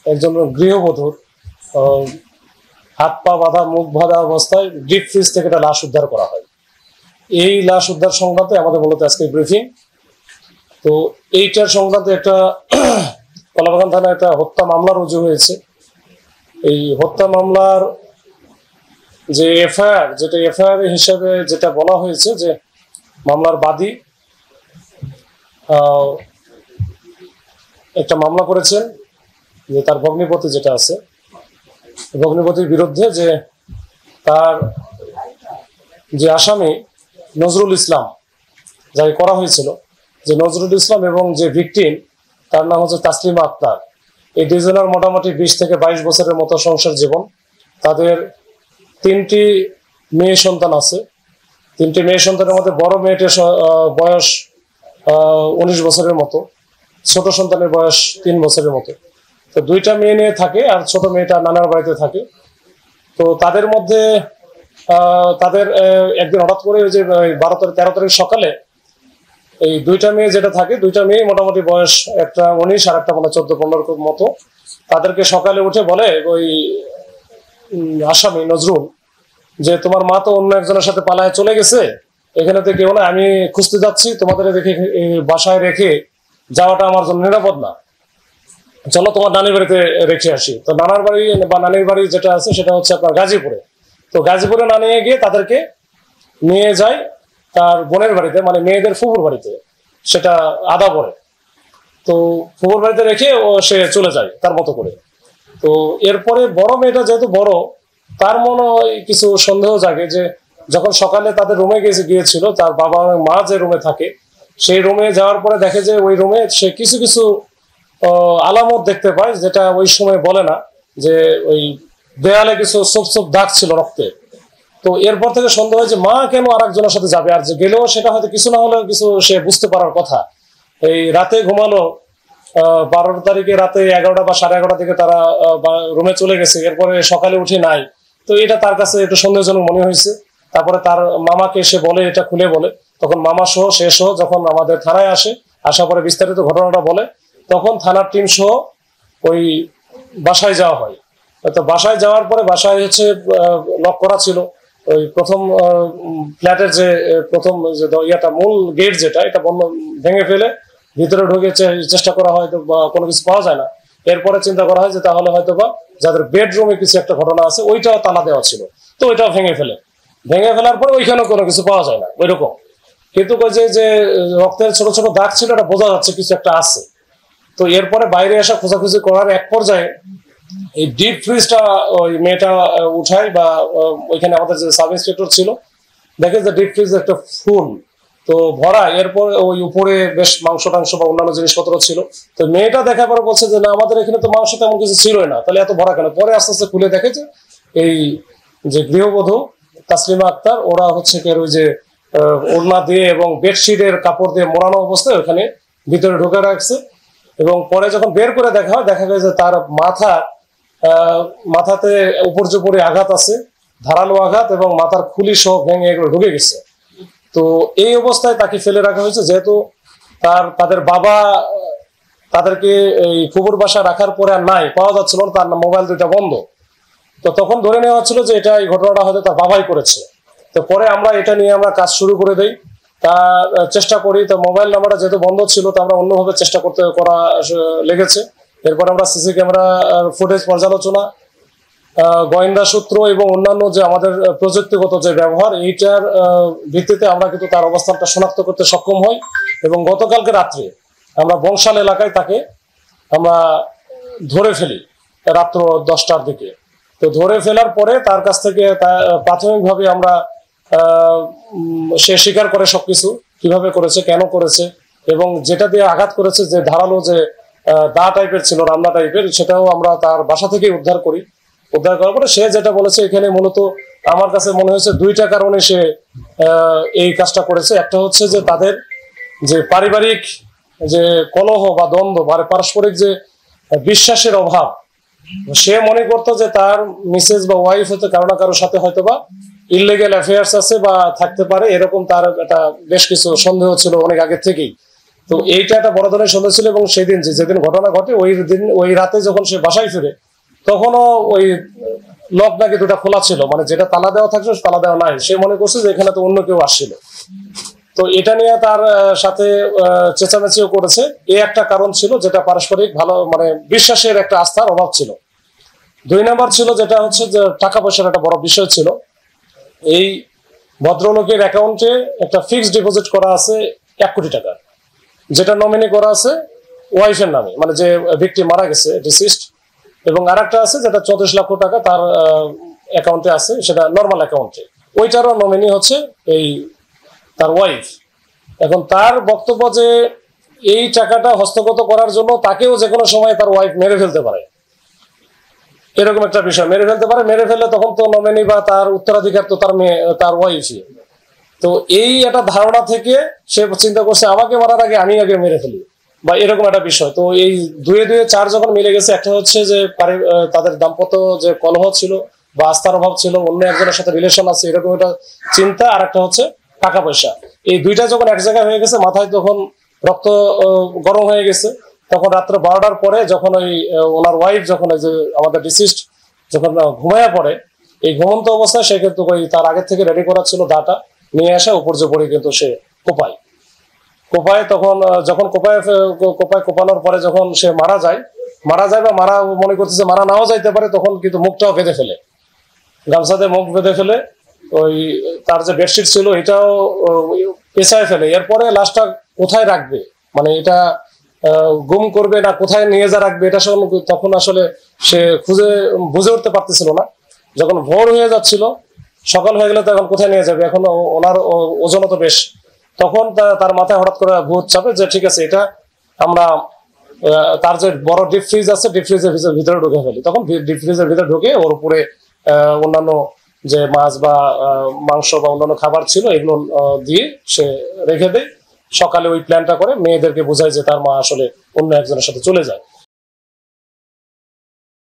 একজন গৃহবধূর হাত পা বাঁধা, মুখ বাঁধা অবস্থায় ডিপ ফ্রিজ থেকে একটা লাশ উদ্ধার করা হয়। এই লাশ উদ্ধার সংক্রান্তে আমাদের মূলত আজকে ব্রিফিং। তো এইটার সংক্রান্তে একটা কলাবাগান থানায় একটা হত্যা মামলা রুজু হয়েছে। এই হত্যা মামলার যে এফআইআর, যেটা এফআইআর হিসাবে যেটা বলা হয়েছে যে মামলার বাদী একটা মামলা করেছেন যে তার ভগ্নিপতি যেটা আছে, ভগ্নিপতির বিরুদ্ধে যে তার যে আসামি নজরুল ইসলাম যাকে করা হয়েছিল, যে নজরুল ইসলাম এবং যে ভিকটিম তার নাম হচ্ছে তাসলিমা আক্তার। এই দুজনের মোটামুটি 20 থেকে 22 বছরের মতো সংসার জীবন। তাদের 3টি মেয়ে সন্তান আছে। 3টি মেয়ে সন্তানের মধ্যে বড় মেয়েটির বয়স 19 বছরের মতো, ছোট সন্তানের বয়স 3 বছরের মতো। তো 2টা মেয়ে নিয়ে থাকে, আর ছোট মেয়েটা নানার বাড়িতে থাকে। তো তাদের মধ্যে তাদের একদিন হঠাৎ করে ওই যে 12-13 তারিখ সকালে এই 2টা মেয়ে যেটা থাকে, 2টা মেয়ে মোটামুটি বয়স, একটা 19 আর একটা 14-15 মতো। তাদেরকে সকালে উঠে বলে ওই আসামি নজরুল যে তোমার মা তো অন্য একজনের সাথে পালায় চলে গেছে, এখানে তো কেউ না, আমি খুঁজতে যাচ্ছি, তোমাদের রেখে বাসায় রেখে যাওয়াটা আমার জন্য নিরাপদ না, চলো তোমার নানির বাড়িতে রেখে আসি। তো নানার বাড়ি বা নানির বাড়ি যেটা আছে সেটা হচ্ছে আপনার গাজীপুরে। তো গাজীপুরে না নিয়ে গিয়ে তাদেরকে নিয়ে যায় তার বোনের বাড়িতে, মানে মেয়েদের ফুফুর বাড়িতে, সেটা আদাবরে। তো ফুফুর বাড়িতে রেখে সে চলে যায় তার মতো করে। তো এরপরে বড় মেয়েটা যেহেতু বড়, তার মনে হয় কিছু সন্দেহ জাগে যে যখন সকালে তাদের রুমে গিয়েছিল, তার বাবা মা যে রুমে থাকে সেই রুমে যাওয়ার পরে দেখে যে ওই রুমে সে কিছু কিছু আলামত দেখতে পায়, যেটা ওই সময় বলে না, যে ওই দেয়ালে কিছু ছোপ দাগ ছিল রক্তে। তো এরপর থেকে সন্দেহ হয় যে মা কেন আরেকজনের সাথে যাবে, আর যে গেলেও সেটা হয়তো কিছু না হলেও কিছু সে বুঝতে পারার কথা। এই রাতে ঘুমালো, 12 তারিখে রাতে 11টা বা 11:30 থেকে তারা রুমে চলে গেছে, এরপরে সকালে উঠে নাই। তো এটা তার কাছে একটু সন্দেহজনক মনে হয়েছে। তারপরে তার মামাকে সে বলে, এটা খুলে বলে, তখন মামা সহ সে সহ যখন আমাদের থানায় আসার পরে বিস্তারিত ঘটনাটা বলে, তখন থানার টিম সহ ওই বাসায় যাওয়া হয়। তো বাসায় যাওয়ার পরে বাসায় হচ্ছে লক করা ছিল। ওই প্রথম ফ্ল্যাটের যে প্রথম যে ইয়াটা মূল গেট যেটা, এটা বন্ধ ভেঙে ফেলে ভিতরে ঢুকে চেষ্টা করা হয়, তো কোনো কিছু পাওয়া যায় না। এরপরে চিন্তা করা হয় যে তাহলে হয়তো বা যাদের বেডরুমে কিছু একটা ঘটনা আছে ওইটাও তালা দেওয়া ছিল, তো ওইটাও ভেঙে ফেলার পরে ওইখানেও কোনো কিছু পাওয়া যায় না ওই রকম। কিন্তু যে রক্তের ছোট ছোট দাগ ছিল, এটা বোঝা যাচ্ছে কিছু একটা আছে। তো এরপরে বাইরে আসা খোঁজাখুঁজি করার এক পর্যায়ে এই ডিপ ফ্রিজটা ওই মেয়েটা উঠায়, বা ওইখানে আমাদের যে সাব ইন্সপেক্টর ছিল দেখে যে ডিপ ফ্রিজ একটা ফুল তো ভরা, এরপর ওই উপরে বেশ মাংস টাংস বা অন্যান্য জিনিসপত্র ছিল। তো মেয়েটা দেখার পরে বলছে যে না, আমাদের এখানে তো মাংস তেমন কিছু ছিলই না, তাহলে এত ভরা কেন? পরে আস্তে আস্তে খুলে দেখে যে এই যে গৃহবধূ তাসলিমা আক্তার, ওরা হচ্ছে ওই যে ওড়না দিয়ে এবং বেডশিটের কাপড় দিয়ে মোড়ানো অবস্থায় ওখানে ভিতরে ঢুকে রাখছে। এবং পরে যখন বের করে দেখা হয়, দেখা যায় যে তার মাথাতে উপর্যুপরি আঘাত আছে, ধারালো আঘাত, এবং মাথার খুলি সহ ভেঙে এগুলো ঢুকে গেছে। তো এই অবস্থায় তাকে ফেলে রাখা হয়েছে, যেহেতু তাদের বাবা তাদেরকে এই ফুফুর বাসা রাখার পরে আর নাই, পাওয়া যাচ্ছিল না, তার মোবাইল 2টা বন্ধ। তো তখন ধরে নেওয়া হচ্ছিল যে এটা এই ঘটনাটা হয়তো তার বাবাই করেছে। তো পরে আমরা এটা নিয়ে আমরা কাজ শুরু করে দেই, তার চেষ্টা করি। তো মোবাইল নাম্বারটা যেহেতু বন্ধ ছিল, তো আমরা অন্যভাবে চেষ্টা করা লেগেছে। এরপর আমরা সিসি ক্যামেরা ফুটেজ পর্যালোচনা, গোয়েন্দা সূত্র এবং অন্যান্য যে আমাদের প্রযুক্তিগত যে ব্যবহার, এইটার ভিত্তিতে আমরা কিন্তু তার অবস্থানটা শনাক্ত করতে সক্ষম হই। এবং গতকালকে রাত্রে আমরা বংশাল এলাকায় তাকে আমরা ধরে ফেলি রাত্র 10টার দিকে। তো ধরে ফেলার পরে তার কাছ থেকে প্রাথমিকভাবে আমরা সে স্বীকার করে সবকিছু, কিভাবে করেছে, কেন করেছে, এবং যেটা দিয়ে আঘাত করেছে, যে ধারালো যে দা টাইপের ছিল, রান্না টাইপের, সেটাও আমরা তার বাসা থেকে উদ্ধার করার পরে সে যেটা বলেছে, এখানে মূলত আমার কাছে মনে হয়েছে 2টা কারণে সে এই কাজটা করেছে। একটা হচ্ছে যে তাদের যে পারিবারিক যে কলহ বা দ্বন্দ্ব, মানে পারস্পরিক যে বিশ্বাসের অভাব, সে মনে করতো যে তার মিসেস বা ওয়াইফ হয়তো কারো না কারোর সাথে হয়তো বা ইললিগ্যাল অ্যাফেয়ার্স আছে বা থাকতে পারে, এরকম তার একটা বেশ কিছু সন্দেহ ছিল অনেক আগে থেকেই। তো এইটা একটা বড় ধরনের সন্দেহ ছিল, এবং সেদিন যেদিন ঘটনা ঘটে ওই রাতে যখন সে বাসায় ফিরে তখনও ওই লক নাকি দুটা খোলা ছিল, মানে যেটা তালা দেওয়া থাকছে তালা দেওয়া নাই। সে মনে করছে যে এখানে তো অন্য কেউ আসছিল। তো এটা নিয়ে তার সাথে চেঁচামেচিও করেছে। এই একটা কারণ ছিল, যেটা পারস্পরিক ভালো মানে বিশ্বাসের একটা আস্থার অভাব ছিল। 2 নাম্বার ছিল যেটা হচ্ছে যে টাকা পয়সার একটা বড় বিষয় ছিল। এই ভদ্রলোকের অ্যাকাউন্টে একটা ফিক্সড ডিপোজিট করা আছে 1 কোটি টাকা, যেটা নমিনি করা আছে ওয়াইফের নামে, মানে যে ভিকটিম মারা গেছে ডিসিস্ট। এবং আরেকটা আছে যেটা 34 লক্ষ টাকা তার অ্যাকাউন্টে আছে, সেটা নর্মাল অ্যাকাউন্টে। ওইটারও নমিনি হচ্ছে এই তার ওয়াইফ। এখন তার বক্তব্য যে এই টাকাটা হস্তগত করার জন্য তাকেও যে কোনো সময় তার ওয়াইফ মেরে ফেলতে পারে, এরকম একটা বিষয়। মেরে ফেলতে পারে, মেরে ফেললে তখন তো নমিনি বা তার উত্তরাধিকার তো তার মেয়ে, তার ওয়াইফই। তো এই একটা ধারণা থেকে সে চিন্তা করছে আমাকে মারার আগে আমি আগে মেরে ফেলি, বা এরকম একটা বিষয়। তো এই 2-2 4 যখন মিলে গেছে, একটা হচ্ছে যে তাদের দাম্পত্য যে কলহ ছিল বা আস্থার অভাব ছিল, অন্য একজনের সাথে রিলেশন আছে এরকম একটা চিন্তা, আর একটা হচ্ছে টাকা পয়সা। এই দুইটা যখন এক জায়গায় হয়ে গেছে, মাথায় তখন রক্ত গরম হয়ে গেছে। তখন রাত্রে 12টার পরে যখন ওনার ওয়াইফ যখন ওই যে আমাদের ডিসিস্ট যখন ঘুমাইয়া পড়ে, এই ঘুমন্ত অবস্থায় সে কিন্তু ওই তার আগে থেকে রেডি করা ছিল দাটা নিয়ে আসা উপর যে পড়ে কিন্তু সে কোপায়। তখন যখন কোপানোর পরে যখন সে মারা যায় বা মারা মনে করতেছে মারা নাও যাইতে পারে, তখন কিন্তু মুখটাও বেঁধে ফেলে, গামছাতে মুখ বেঁধে ফেলে। ওই তার যে বেডশিট ছিল এটাও পেছায় ফেলে। এরপরে লাশটা কোথায় রাখবে, মানে এটা গুম করবে না কোথায় নিয়ে যা রাখবে, এটা তখন আসলে সে বুঝে উঠতে পারতেছিল না। যখন ভোর হয়ে যাচ্ছিল, সকাল হয়ে গেলে তখন কোথায় নিয়ে যাবে, এখন ওনার ওজনও তো বেশ। তখন তার মাথায় হঠাৎ করে ভূত চাপে যে ঠিক আছে, এটা আমরা তার যে বড় ডিপ ফ্রিজ আছে, ডিপ ফ্রিজের ভিতরে ঢুকে ফেলি। তখন ডিপ ফ্রিজের ভিতরে ঢুকে ওর উপরে অন্যান্য যে মাছ বা মাংস বা অন্যান্য খাবার ছিল এগুলো দিয়ে সে রেখে দেয়। সকালে ওই প্ল্যানটা করে মেয়েদেরকে বোঝায় যে তার মা আসলে অন্য একজনের সাথে চলে যায়।